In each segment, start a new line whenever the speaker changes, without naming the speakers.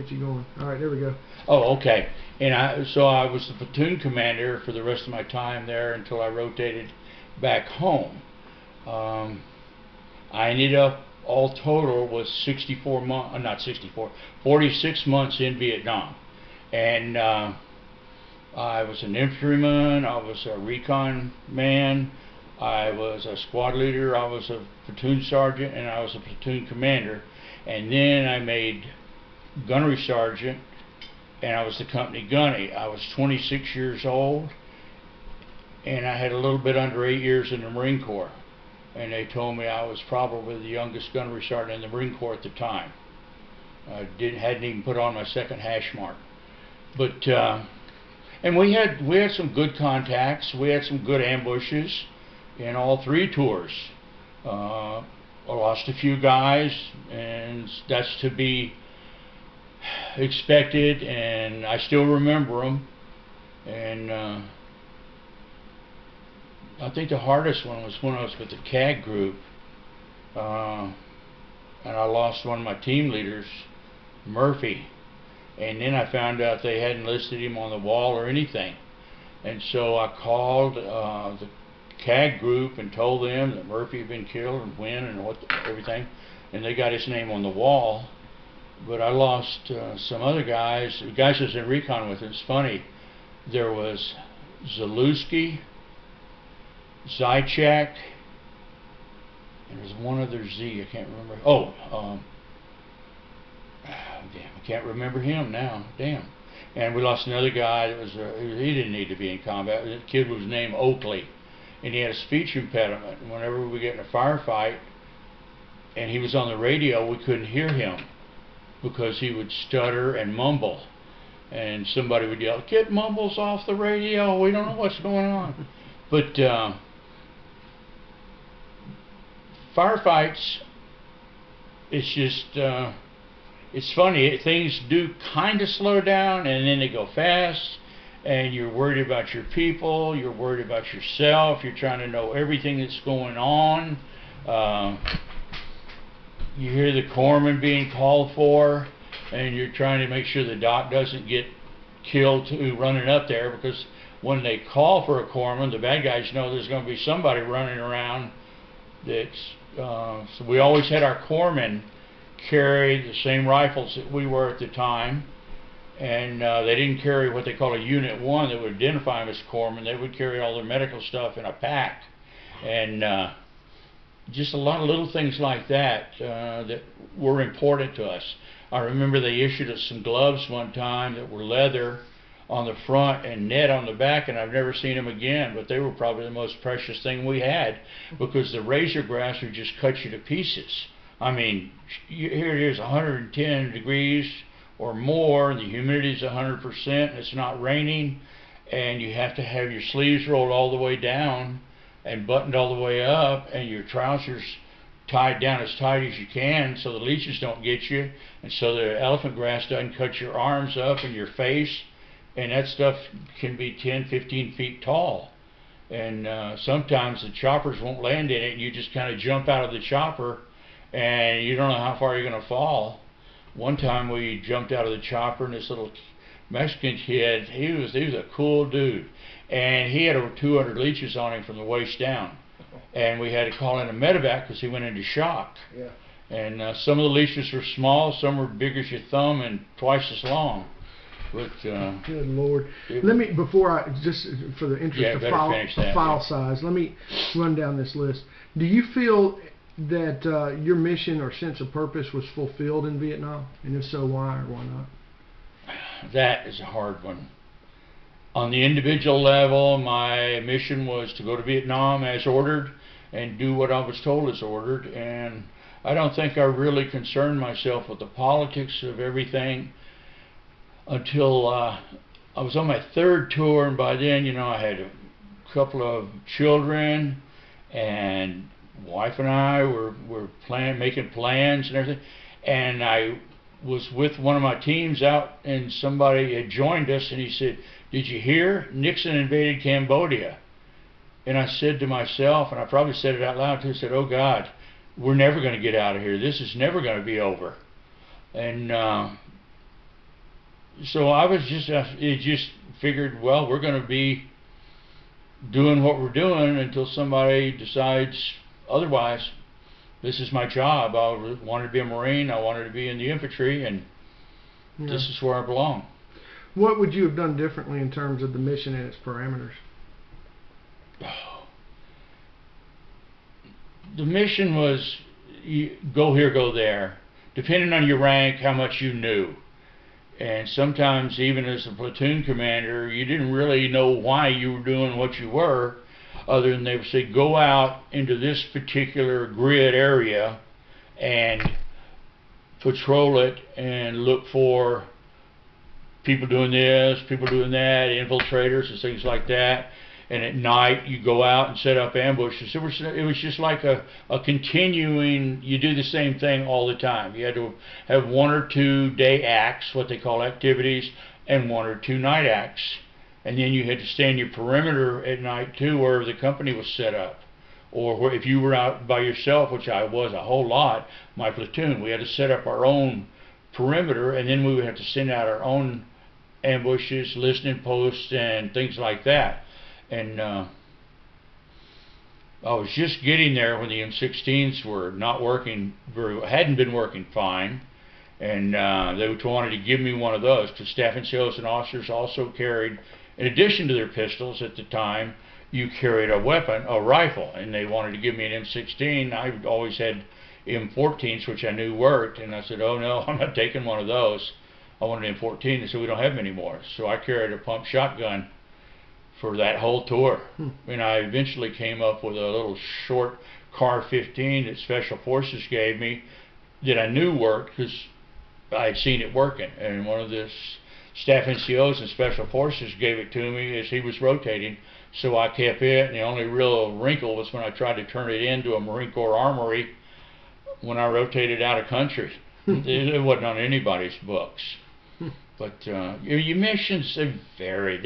get you going. All right, there we go.
Oh, okay. And so I was the platoon commander for the rest of my time there until I rotated back home. I ended up, all total, was 64 months, not 64, 46 months in Vietnam. And I was an infantryman, I was a recon man, I was a squad leader, I was a platoon sergeant, and I was a platoon commander. And then I made gunnery sergeant, and I was the company gunny. I was 26 years old, and I had a little bit under 8 years in the Marine Corps. And they told me I was probably the youngest gunnery sergeant in the Marine Corps at the time. I hadn't even put on my second hash mark. But and we had some good contacts. We had some good ambushes in all three tours. I lost a few guys, and that's to be expected, and I still remember them. And I think the hardest one was when I was with the CAG group, and I lost one of my team leaders, Murphy, and then I found out they hadn't listed him on the wall or anything. And so I called the CAG group and told them that Murphy had been killed and when and everything, and they got his name on the wall. But I lost some other guys. The guys I was in recon with, it's funny, there was Zalewski, Zychak, and there's one other Z, I can't remember. Oh, damn, I can't remember him now, damn. And we lost another guy that was, he didn't need to be in combat. The kid was named Oakley, and he had a speech impediment. And whenever we get in a firefight, and he was on the radio, we couldn't hear him because he would stutter and mumble. And somebody would yell, "Get Mumbles off the radio, we don't know what's going on." But firefights, it's just, it's funny, things do kind of slow down and then they go fast, and you're worried about your people, you're worried about yourself, you're trying to know everything that's going on. You hear the corpsman being called for, and you're trying to make sure the doc doesn't get killed too running up there, because when they call for a corpsman, the bad guys know there's going to be somebody running around that's, so we always had our corpsmen carry the same rifles that we were at the time, and they didn't carry what they call a Unit 1 that would identify them as corpsmen. They would carry all their medical stuff in a pack, and just a lot of little things like that that were important to us. I remember they issued us some gloves one time that were leather on the front and net on the back, and I've never seen them again, but they were probably the most precious thing we had, because the razor grafts would just cut you to pieces. I mean, here it is 110 degrees or more, and the humidity is 100%, and it's not raining, and you have to have your sleeves rolled all the way down and buttoned all the way up, and your trousers tied down as tight as you can so the leeches don't get you, and so the elephant grass doesn't cut your arms up and your face, and that stuff can be 10, 15 feet tall. And sometimes the choppers won't land in it, and you just kind of jump out of the chopper, and you don't know how far you're going to fall. One time we jumped out of the chopper, and this little Mexican kid, he was a cool dude, and he had over 200 leeches on him from the waist down, and we had to call in a medevac because he went into shock. Yeah. And some of the leeches were small, some were big as your thumb and twice as long. But
good Lord, let me, before I, just for the interest of file size, let me run down this list. Do you feel that your mission or sense of purpose was fulfilled in Vietnam, and if so, why or why not?
That is a hard one. On the individual level, my mission was to go to Vietnam as ordered and do what I was told as ordered, and I don't think I really concerned myself with the politics of everything until I was on my third tour, and by then, you know, I had a couple of children, and wife and I were making plans and everything, and I was with one of my teams out, and somebody had joined us, and he said, "Did you hear? Nixon invaded Cambodia." And I said to myself, and I probably said it out loud too, I said, "Oh God, we're never going to get out of here. This is never going to be over." And So I was just, it just figured, well, we're going to be doing what we're doing until somebody decides otherwise. This is my job. I wanted to be a Marine. I wanted to be in the infantry, and this is where I belong.
What would you have done differently in terms of the mission and its parameters?
The mission was go here, go there, depending on your rank, how much you knew. And sometimes, even as a platoon commander, you didn't really know why you were doing what you were, other than they would say, go out into this particular grid area and patrol it and look for people doing this, people doing that, infiltrators and things like that. And at night you go out and set up ambushes. It was just like a continuing, you do the same thing all the time. You had to have 1 or 2 day acts, what they call activities, and 1 or 2 night acts. And then you had to stay in your perimeter at night too, where the company was set up. Or if you were out by yourself, which I was a whole lot, my platoon, we had to set up our own perimeter, and then we would have to send out our own ambushes, listening posts, and things like that. And I was just getting there when the M16s were not working hadn't been working fine, and they wanted to give me one of those, because staff NCOs and officers also carried, in addition to their pistols at the time, you carried a weapon, a rifle, and they wanted to give me an M16. I always had M14s, which I knew worked, and I said, oh no, I'm not taking one of those. I want an M14. They said, we don't have them anymore. So I carried a pump shotgun for that whole tour. And I eventually came up with a little short Car 15 that Special Forces gave me that I knew worked because I had seen it working. And one of the staff NCOs and Special Forces gave it to me as he was rotating. So I kept it, and the only real wrinkle was when I tried to turn it into a Marine Corps armory when I rotated out of country. It wasn't on anybody's books. But your missions, they vary.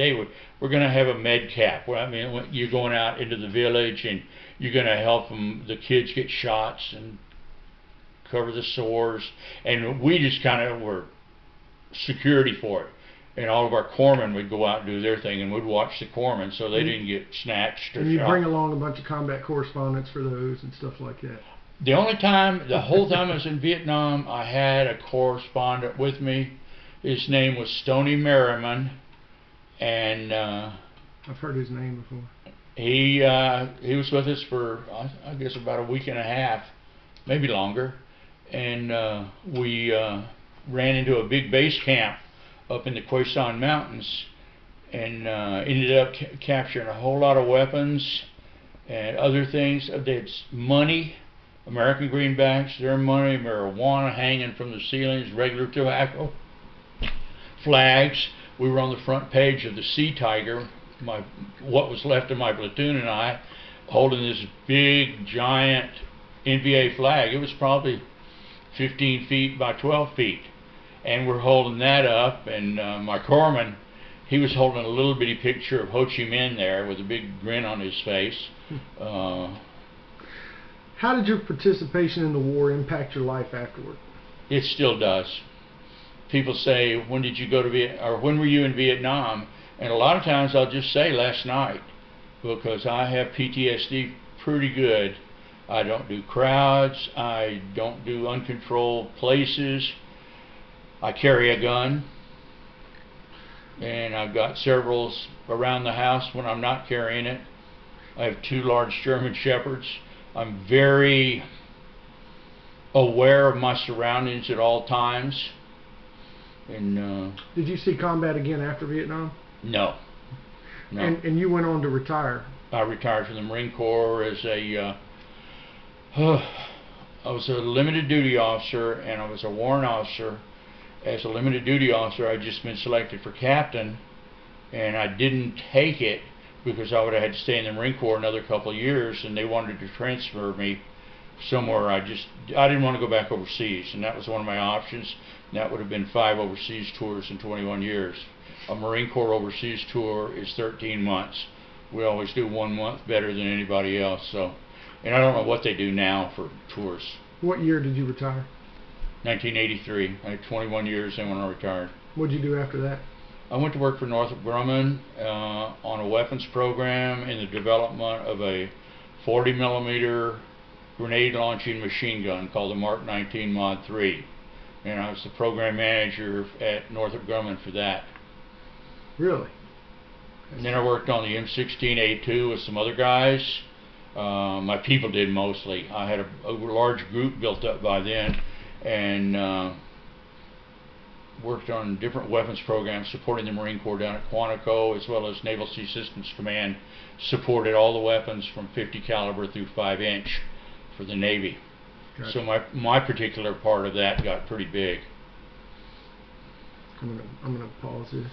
We're going to have a med cap. Well, I mean, you're going out into the village and you're going to help them, the kids get shots and cover the sores. And we just kind of were security for it. And all of our corpsmen would go out and do their thing, and we'd watch the corpsmen so they didn't get snatched or shot.
And you bring along a bunch of combat correspondents for those and stuff like that.
The only time, the whole time I was in Vietnam, I had a correspondent with me. His name was Stoney Merriman, and
I've heard his name before.
He was with us for I guess about a week and a half, maybe longer, and we ran into a big base camp up in the Quay Son Mountains, and ended up capturing a whole lot of weapons and other things. It's money, American greenbacks, their money, marijuana hanging from the ceilings, regular tobacco, flags. We were on the front page of the Sea Tiger, what was left of my platoon and I, holding this big, giant NVA flag. It was probably 15 feet by 12 feet. And we're holding that up, and my corpsman, he was holding a little bitty picture of Ho Chi Minh there with a big grin on his face.
How did your participation in the war impact your life afterward?
It still does. People say, when did you go to Vietnam, or when were you in Vietnam? And a lot of times I'll just say last night, because I have PTSD pretty good. I don't do crowds, I don't do uncontrolled places. I carry a gun, and I've got several around the house when I'm not carrying it. I have 2 large German Shepherds. I'm very aware of my surroundings at all times. And
did you see combat again after Vietnam?
No. No.
And you went on to retire?
I retired from the Marine Corps as I was a limited duty officer, and I was a warrant officer. As a limited duty officer, I'd just been selected for captain, and I didn't take it because I would have had to stay in the Marine Corps another couple of years, and they wanted to transfer me somewhere. I didn't want to go back overseas, and that was one of my options. And that would have been 5 overseas tours in 21 years. A Marine Corps overseas tour is 13 months. We always do 1 month better than anybody else. So, and I don't know what they do now for tours.
What year did you retire?
1983. I had 21 years then when I retired.
What did you do after that?
I went to work for Northrop Grumman on a weapons program in the development of a 40 millimeter grenade launching machine gun called the Mark 19 Mod 3. And I was the program manager at Northrop Grumman for that.
Really?
And then I worked on the M16A2 with some other guys. My people did mostly. I had a large group built up by then, and worked on different weapons programs supporting the Marine Corps down at Quantico, as well as Naval Sea Systems Command supported all the weapons from 50 caliber through 5-inch for the Navy. Gotcha. So my particular part of that got pretty big.
I'm gonna pause this.